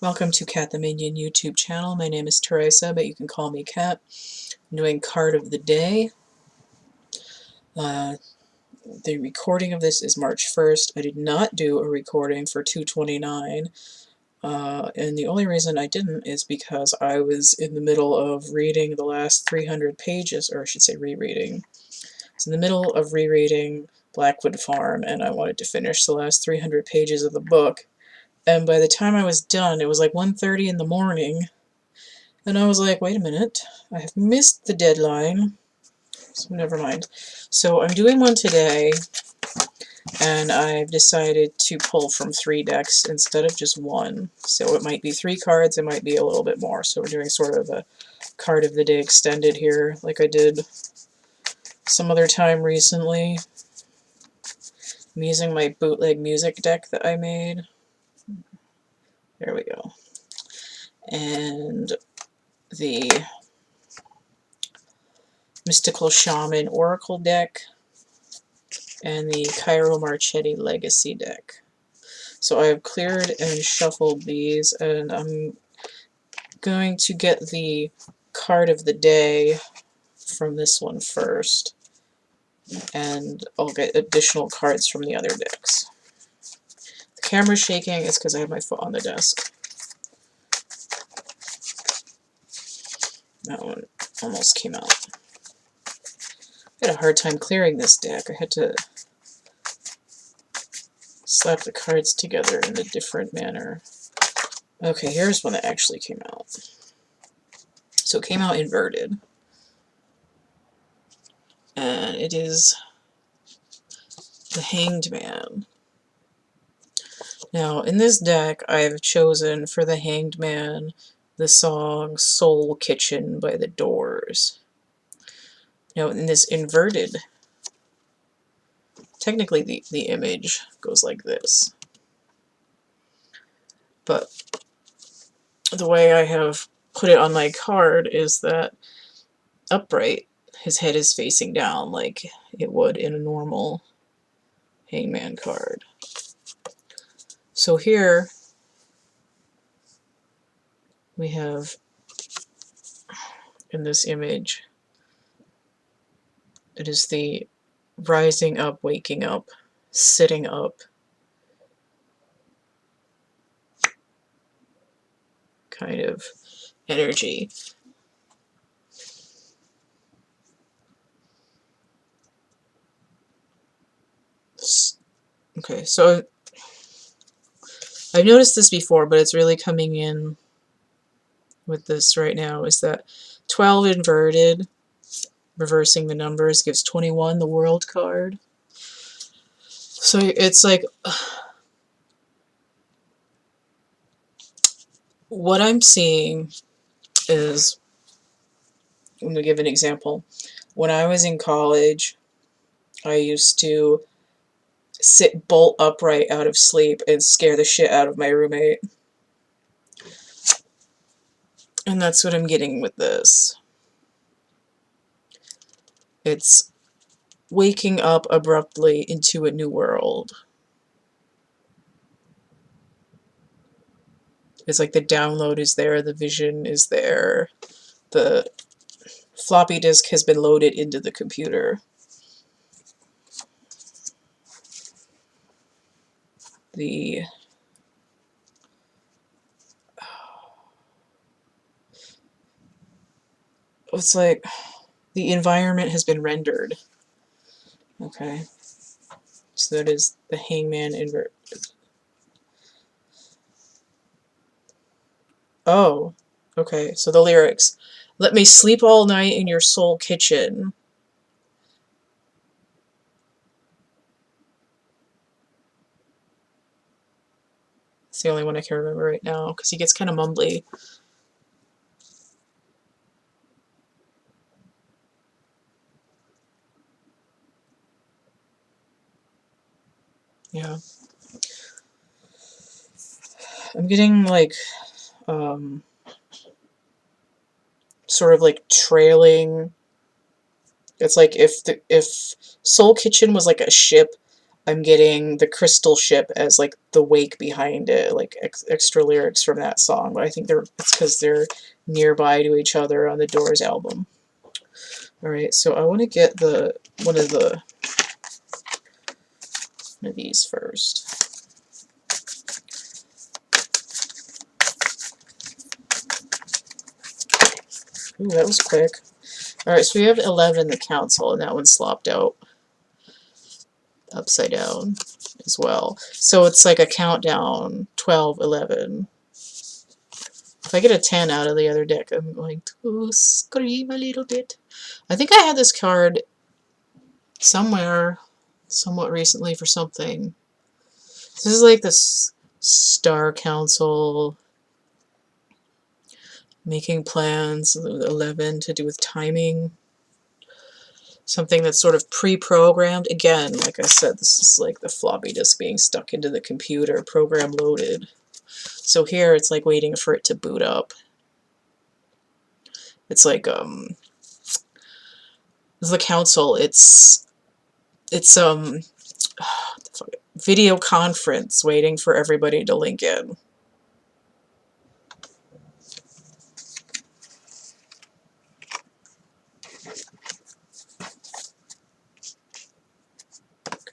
Welcome to CATtheMinion YouTube channel. My name is Teresa, but you can call me Cat. I'm doing card of the day. The recording of this is March 1st. I did not do a recording for 2/29, and the only reason I didn't is because I was in the middle of reading the last 300 pages, or I should say rereading. It's in the middle of rereading Blackwood Farm, and I wanted to finish the last 300 pages of the book. And by the time I was done, it was like 1:30 in the morning. And I was like, wait a minute, I have missed the deadline, so never mind. So I'm doing one today, and I've decided to pull from 3 decks instead of just one. So it might be 3 cards, it might be a little bit more. So we're doing sort of a card of the day extended here, like I did some other time recently. I'm using my bootleg music deck that I made. There we go. And the Mystical Shaman Oracle deck, and the Cairo Marchetti Legacy deck. So I have cleared and shuffled these, and I'm going to get the card of the day from this one first, and I'll get additional cards from the other decks. The camera's shaking, it's because I have my foot on the desk. That one almost came out. I had a hard time clearing this deck. I had to slap the cards together in a different manner. Okay, here's one that actually came out. So it came out inverted. And it is the Hanged Man. Now, in this deck, I've chosen for the Hanged Man the song Soul Kitchen by the Doors. Now, in this inverted, technically the image goes like this. But the way I have put it on my card is that upright, his head is facing down like it would in a normal Hangman card. So here we have, in this image, it is the rising up, waking up, sitting up kind of energy. Okay, so I've noticed this before, but it's really coming in with this right now, is that 12 inverted, reversing the numbers, gives 21, the World card. So it's like, what I'm seeing is, I'm going to give an example. When I was in college, I used to sit bolt upright out of sleep and scare the shit out of my roommate. And that's what I'm getting with this. It's waking up abruptly into a new world. It's like the download is there, the vision is there, the floppy disk has been loaded into the computer. It's like the environment has been rendered. Okay, so that is the Hangman invert. Oh, okay, so the lyrics. Let me sleep all night in your soul kitchen. It's the only one I can remember right now, because he gets kind of mumbly. Yeah. I'm getting like, sort of like trailing. It's like if Soul Kitchen was like a ship, I'm getting the crystal ship as like the wake behind it, like extra lyrics from that song. But I think it's because they're nearby to each other on the Doors album. All right, so I want to get one of these first. Ooh, that was quick. All right, so we have 11, the council, and that one slopped out upside down as well. So it's like a countdown, 12, 11. If I get a 10 out of the other deck, I'm going to scream a little bit. I think I had this card somewhere somewhat recently for something. This is like this Star Council, making plans, 11 to do with timing. Something that's sort of pre-programmed. Again, like I said, this is like the floppy disk being stuck into the computer, program loaded. So here it's like waiting for it to boot up. It's like the council, it's video conference waiting for everybody to link in.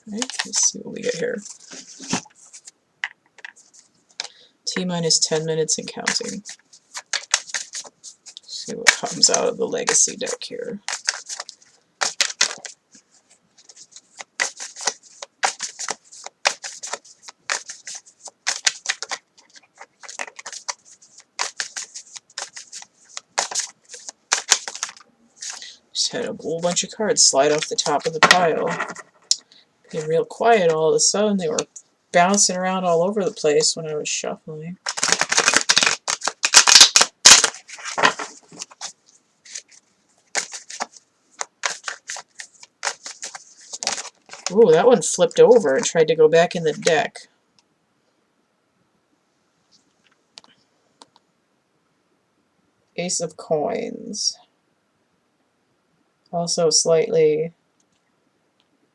Okay, let's see what we get here. T-minus 10 minutes and counting. See what comes out of the legacy deck here. Just had a whole bunch of cards slide off the top of the pile. Getting real quiet all of a sudden. They were bouncing around all over the place when I was shuffling. Ooh, that one flipped over and tried to go back in the deck. Ace of Coins. Also slightly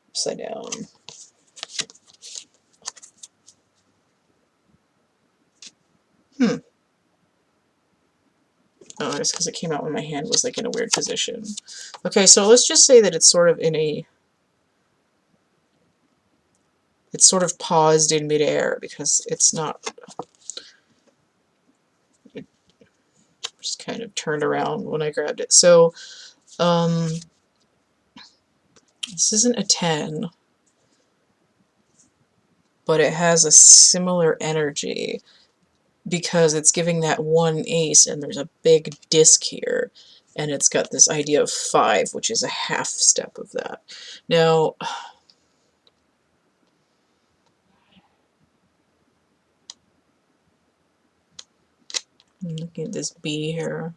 upside down. Oh, just because it came out when my hand was like in a weird position. Okay, so let's just say that it's sort of in a... It's sort of paused in midair because it's not... It just kind of turned around when I grabbed it. So, this isn't a 10, but it has a similar energy because it's giving that one ace and there's a big disc here. And it's got this idea of 5, which is a half step of that. Now, I'm looking at this B here.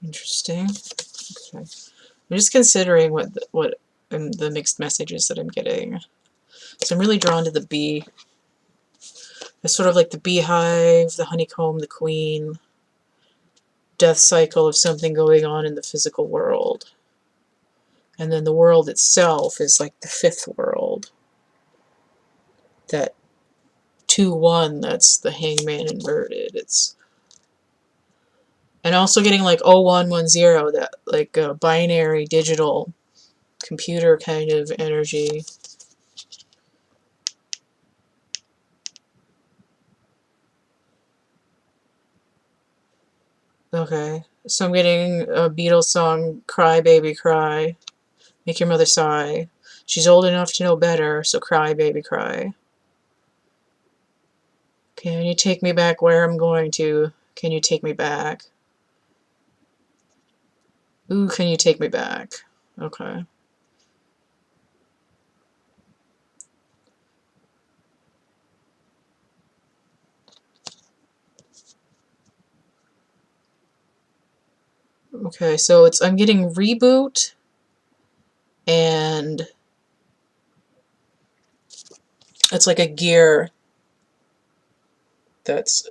Interesting. Okay. I'm just considering what the mixed messages that I'm getting. So I'm really drawn to the bee. It's sort of like the beehive, the honeycomb, the queen, death cycle of something going on in the physical world. And then the world itself is like the 5th world. That 2-1, that's the hangman inverted. It's... And also getting like 0110, that like a binary digital computer kind of energy. Okay, so I'm getting a Beatles song, Cry Baby Cry, Make Your Mother Sigh. She's old enough to know better, so cry baby cry. Can you take me back where I'm going to? Can you take me back? Ooh, can you take me back? Okay. Okay, so I'm getting reboot, and it's like a gear that's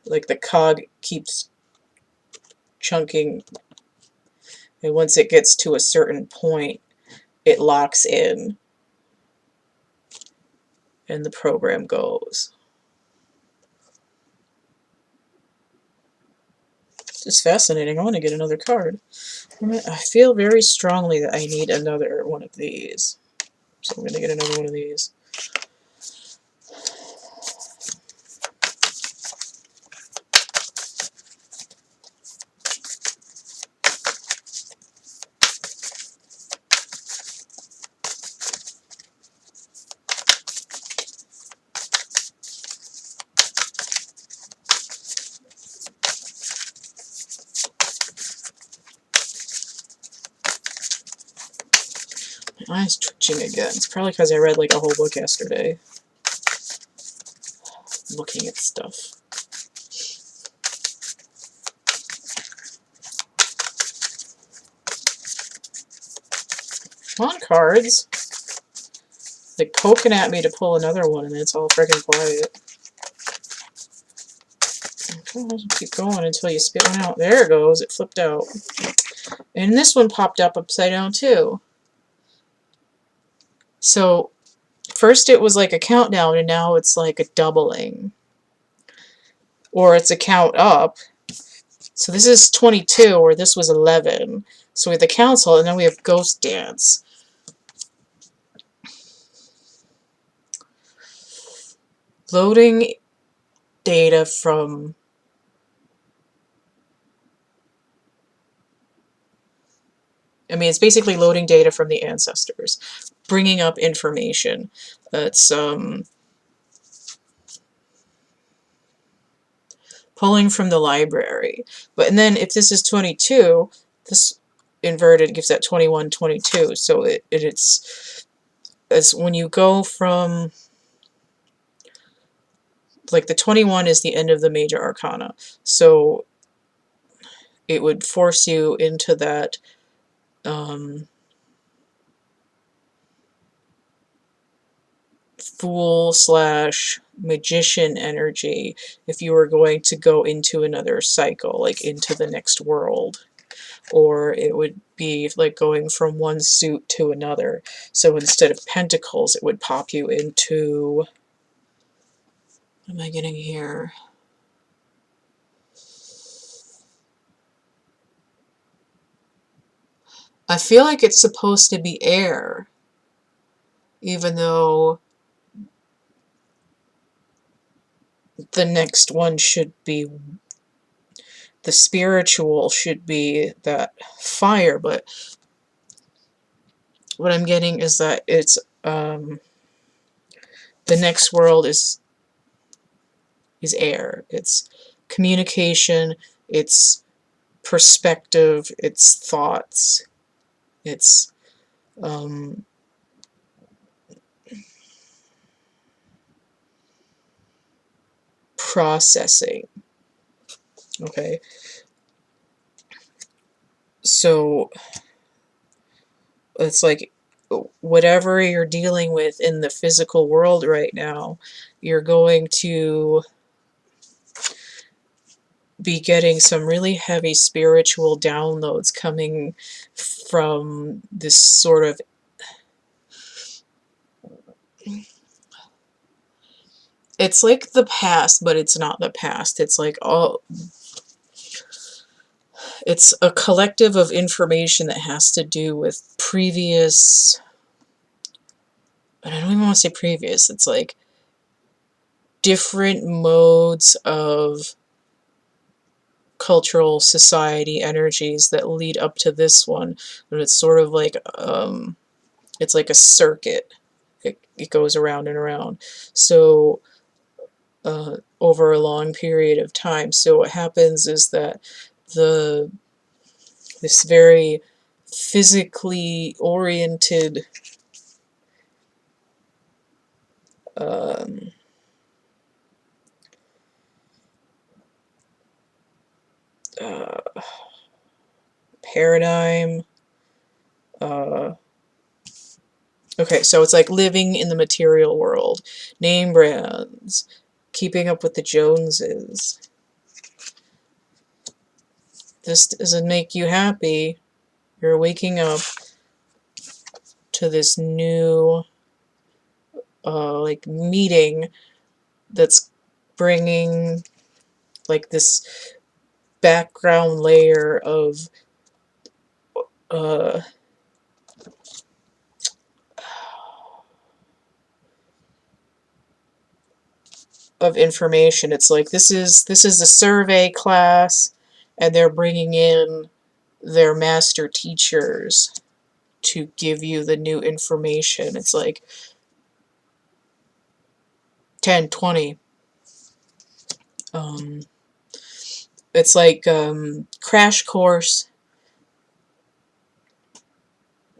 like the cog keeps chunking, and once it gets to a certain point, it locks in and the program goes. It's fascinating. I want to get another card. I feel very strongly that I need another one of these. So I'm going to get another one of these. My eye's twitching again. It's probably because I read like a whole book yesterday. Looking at stuff. Come on, cards. Like poking at me to pull another one, and it's all freaking quiet. Okay, keep going until you spit one out. There it goes. It flipped out. And this one popped up upside down too. So first it was like a countdown, and now it's like a doubling. Or it's a count up. So this is 22, or this was 11. So we have the council, and then we have Ghost Dance. Loading data from... I mean, it's basically loading data from the ancestors. Bringing up information. It's, pulling from the library. And then if this is 22, this inverted gives that 21, 22. So it's when you go from, like, the 21 is the end of the major arcana. So it would force you into that fool slash magician energy if you were going to go into another cycle, like into the next world. Or it would be like going from one suit to another. So instead of pentacles, it would pop you into... What am I getting here? I feel like it's supposed to be air, even though the next one should be... The spiritual should be that fire, but what I'm getting is that it's the next world is air. It's communication, it's perspective, it's thoughts, it's processing. Okay, so it's like whatever you're dealing with in the physical world right now, you're going to be getting some really heavy spiritual downloads coming from this sort of... It's like the past, but it's not the past. It's like all... It's a collective of information that has to do with previous... And I don't even want to say previous. It's like different modes of cultural society energies that lead up to this one. And it's sort of like it's like a circuit. It goes around and around. So over a long period of time. So what happens is that this very physically oriented paradigm Okay, so it's like living in the material world, name brands, keeping up with the Joneses. This doesn't make you happy. You're waking up to this new like meeting that's bringing like this background layer uh, of information. It's like this is a survey class, and they're bringing in their master teachers to give you the new information. It's like 10, 20. It's like crash course.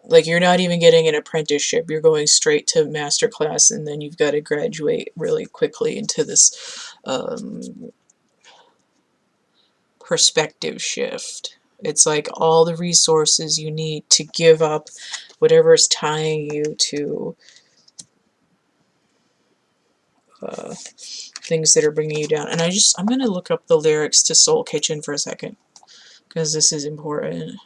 Like you're not even getting an apprenticeship. You're going straight to master class, and then you've got to graduate really quickly into this perspective shift. It's like all the resources you need to give up whatever's tying you to things that are bringing you down. And I'm going to look up the lyrics to Soul Kitchen for a second, because this is important.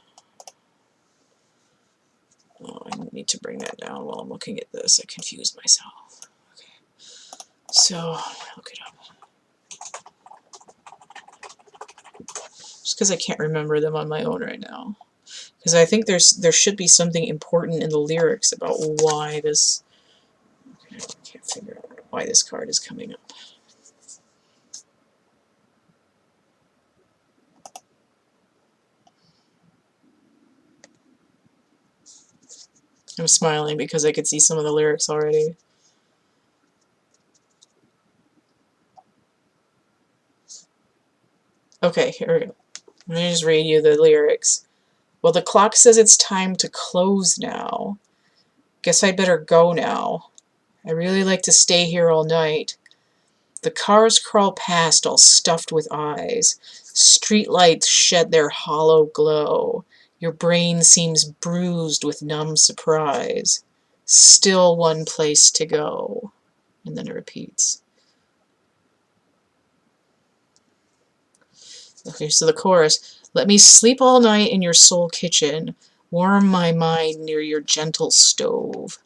Oh, I need to bring that down while I'm looking at this. I confused myself. Okay. So, look it up. Just because I can't remember them on my own right now. Because I think there should be something important in the lyrics about why this... Okay, I can't figure out why this card is coming up. I'm smiling because I could see some of the lyrics already. Okay, here we go. Let me just read you the lyrics. Well, the clock says it's time to close now. Guess I'd better go now. I really like to stay here all night. The cars crawl past all stuffed with eyes. Streetlights shed their hollow glow. Your brain seems bruised with numb surprise. Still one place to go. And then it repeats. Okay, so the chorus. Let me sleep all night in your soul kitchen. Warm my mind near your gentle stove.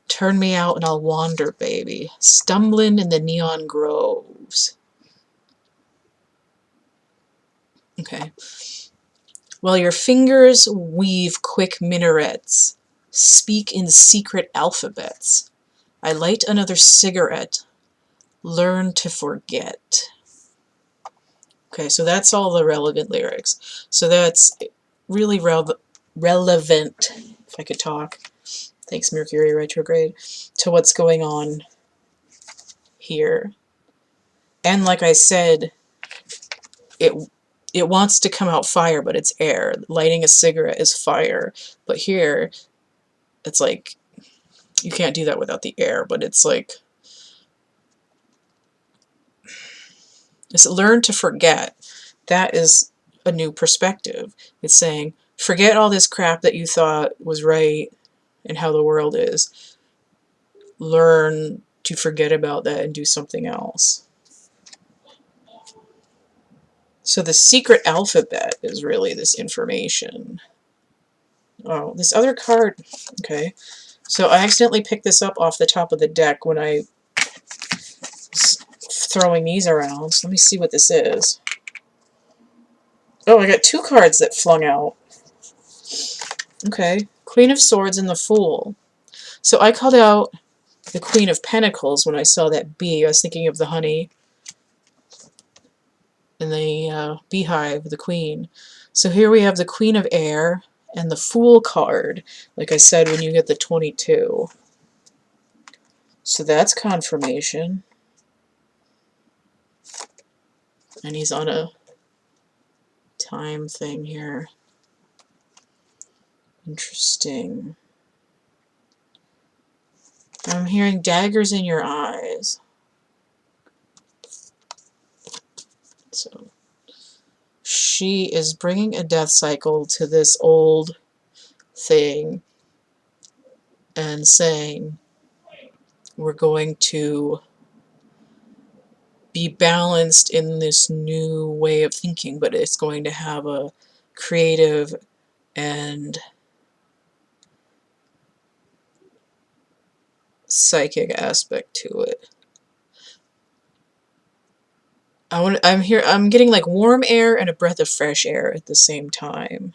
Turn me out and I'll wander, baby, stumbling in the neon groves. Okay. While your fingers weave quick minarets, speak in secret alphabets. I light another cigarette. Learn to forget. Okay, so that's all the relevant lyrics. So that's really relevant, if I could talk, thanks Mercury retrograde, to what's going on here. And like I said, it wants to come out fire, but it's air. Lighting a cigarette is fire. But here, it's like, you can't do that without the air, but it's like, it's learn to forget. That is a new perspective. It's saying, forget all this crap that you thought was right and how the world is. Learn to forget about that and do something else. So the secret alphabet is really this information. Oh, this other card, okay. So I accidentally picked this up off the top of the deck when I was throwing these around. So let me see what this is. Oh, I got two cards that flung out. Okay, Queen of Swords and the Fool. So I called out the Queen of Pentacles when I saw that bee. I was thinking of the honey and the beehive, the queen. So here we have the Queen of Air and the Fool card, like I said, when you get the 22. So that's confirmation. And he's on a time thing here. Interesting. I'm hearing daggers in your eyes. So she is bringing a death cycle to this old thing. and saying we're going to be balanced in this new way of thinking, but it's going to have a creative and psychic aspect to it. I'm getting like warm air and a breath of fresh air at the same time.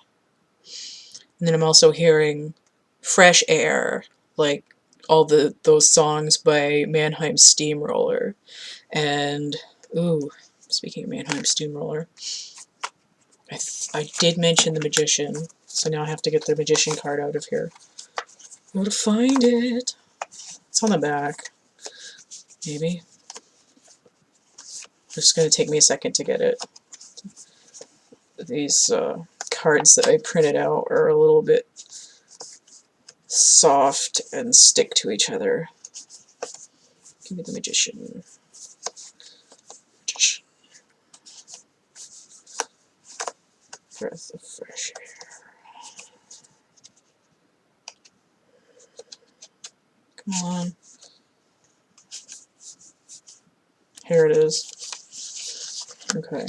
And then I'm also hearing fresh air, like all those songs by Mannheim Steamroller. And ooh, speaking of Mannheim Steamroller, I did mention the Magician, so now I have to get the Magician card out of here. Where to find it? It's on the back, maybe. It's just going to take me a second to get it. These cards that I printed out are a little bit soft and stick to each other. Give me the Magician. Breath of fresh air. Come on. Here it is. Okay.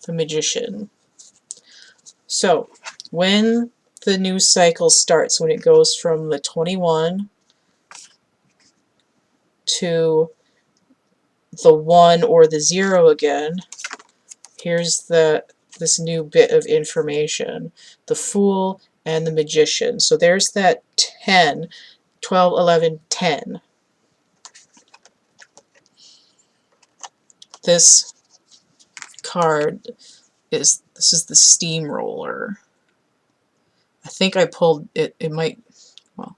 The Magician. So, when the new cycle starts, when it goes from the 21 to the 1 or the 0 again, here's this new bit of information. The Fool and the Magician. So there's that 10, 12, 11, 10. This card this is the Steamroller. I think I pulled it, well,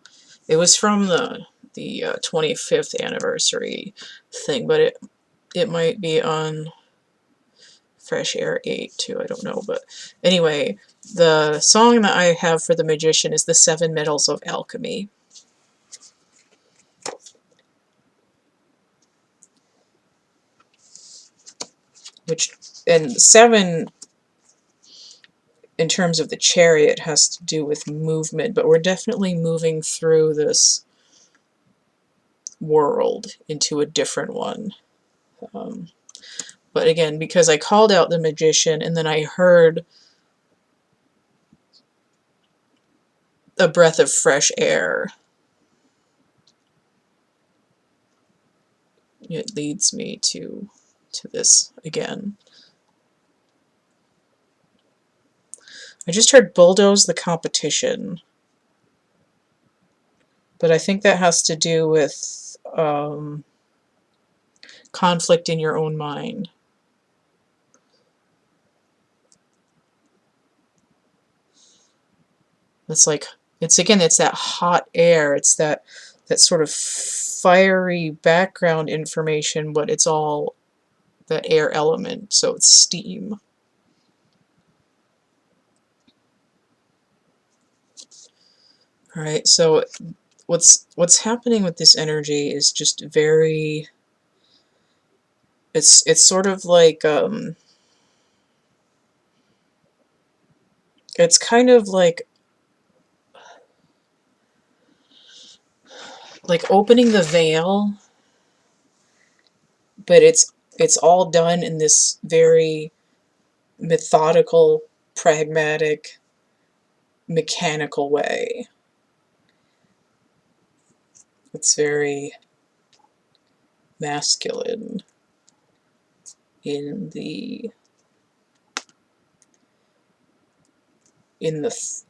it was from the 25th anniversary thing, but it might be on Fresh Air 8 too, I don't know. But anyway, the song that I have for the Magician is the 7 Metals of Alchemy. And 7, in terms of the chariot, has to do with movement, but we're definitely moving through this world into a different one. But again, because I called out the Magician and then I heard a breath of fresh air, it leads me to this again. I just heard bulldoze the competition, but I think that has to do with conflict in your own mind. It's like, it's that hot air, it's that sort of fiery background information, but it's all that air element, so it's steam. Alright, so what's happening with this energy is just very, it's sort of like it's kind of like opening the veil, but it's all done in this very methodical, pragmatic, mechanical way. It's very masculine in the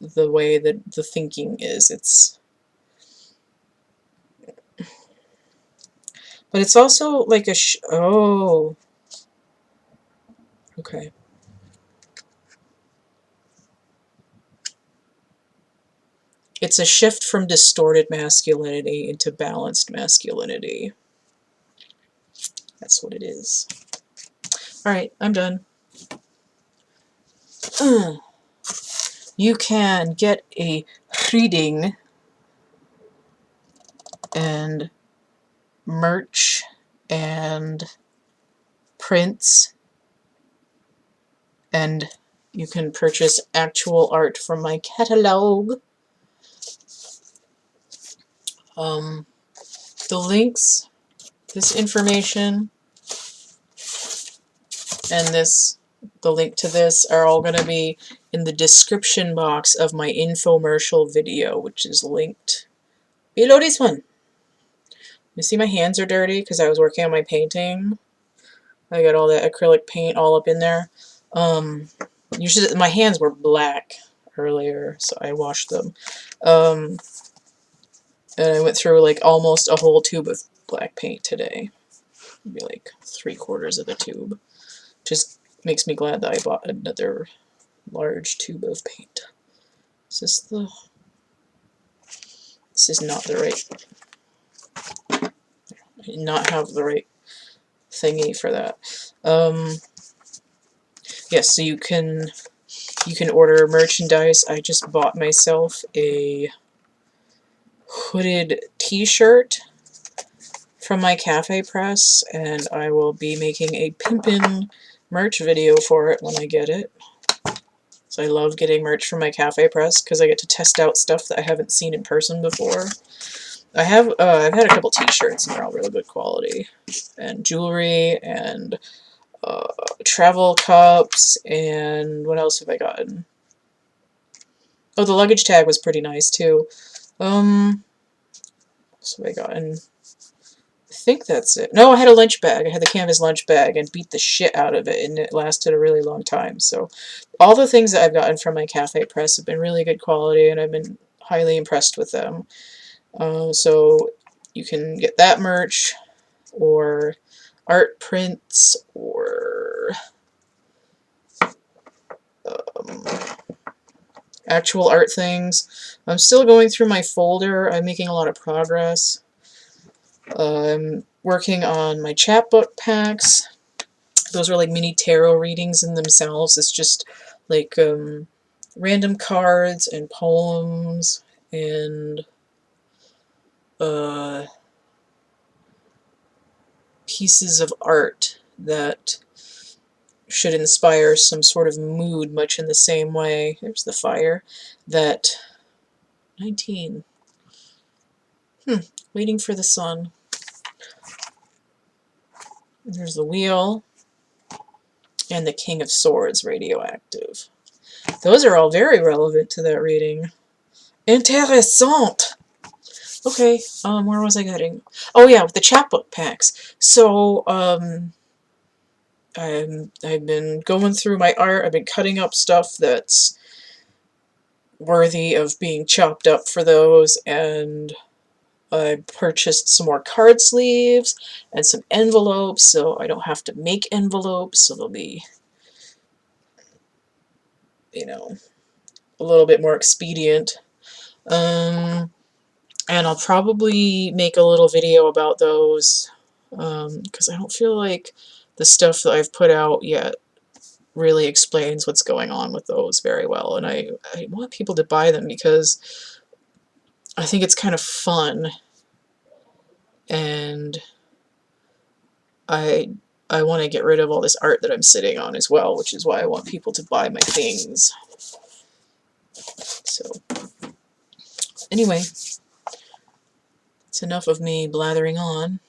way that the thinking is. But it's also like a oh, okay. It's a shift from distorted masculinity into balanced masculinity. That's what it is. Alright, I'm done. You can get a reading and merch and prints, and you can purchase actual art from my catalog The links, this information, and the link to this are all going to be in the description box of my infomercial video, which is linked below this one. You see my hands are dirty because I was working on my painting. I got all that acrylic paint all up in there. Usually my hands were black earlier, so I washed them. And I went through like almost a whole tube of black paint today. Maybe like 3/4 of the tube. Just makes me glad that I bought another large tube of paint. This is not the right, I did not have the right thingy for that. Yes, so you can order merchandise. I just bought myself a hooded t-shirt from my cafe press, and I will be making a pimpin' merch video for it when I get it. So I love getting merch from my cafe press because I get to test out stuff that I haven't seen in person before. I've had a couple t-shirts and they're all really good quality, and jewelry, and travel cups, and what else have I gotten? Oh, the luggage tag was pretty nice too. What else have I gotten? I think that's it. No, I had a lunch bag. I had the canvas lunch bag and beat the shit out of it, and it lasted a really long time. So all the things that I've gotten from my cafe press have been really good quality, and I've been highly impressed with them. So you can get that merch, or art prints, or actual art things. I'm still going through my folder. I'm making a lot of progress. I'm working on my chapbook packs. Those are like mini tarot readings in themselves. It's just like random cards and poems and pieces of art that should inspire some sort of mood, much in the same way. There's the fire. That 19. Waiting for the sun. There's the wheel. And the King of Swords, radioactive. Those are all very relevant to that reading. Intéressant! Okay, where was I getting? Oh yeah, the chapbook packs. So, I've been going through my art. I've been cutting up stuff that's worthy of being chopped up for those, and I purchased some more card sleeves and some envelopes, so I don't have to make envelopes, so they'll be, you know, a little bit more expedient. And I'll probably make a little video about those, because I don't feel like the stuff that I've put out yet really explains what's going on with those very well, and I want people to buy them because I think it's kind of fun, and I want to get rid of all this art that I'm sitting on as well, which is why I want people to buy my things. So, anyway, it's enough of me blathering on.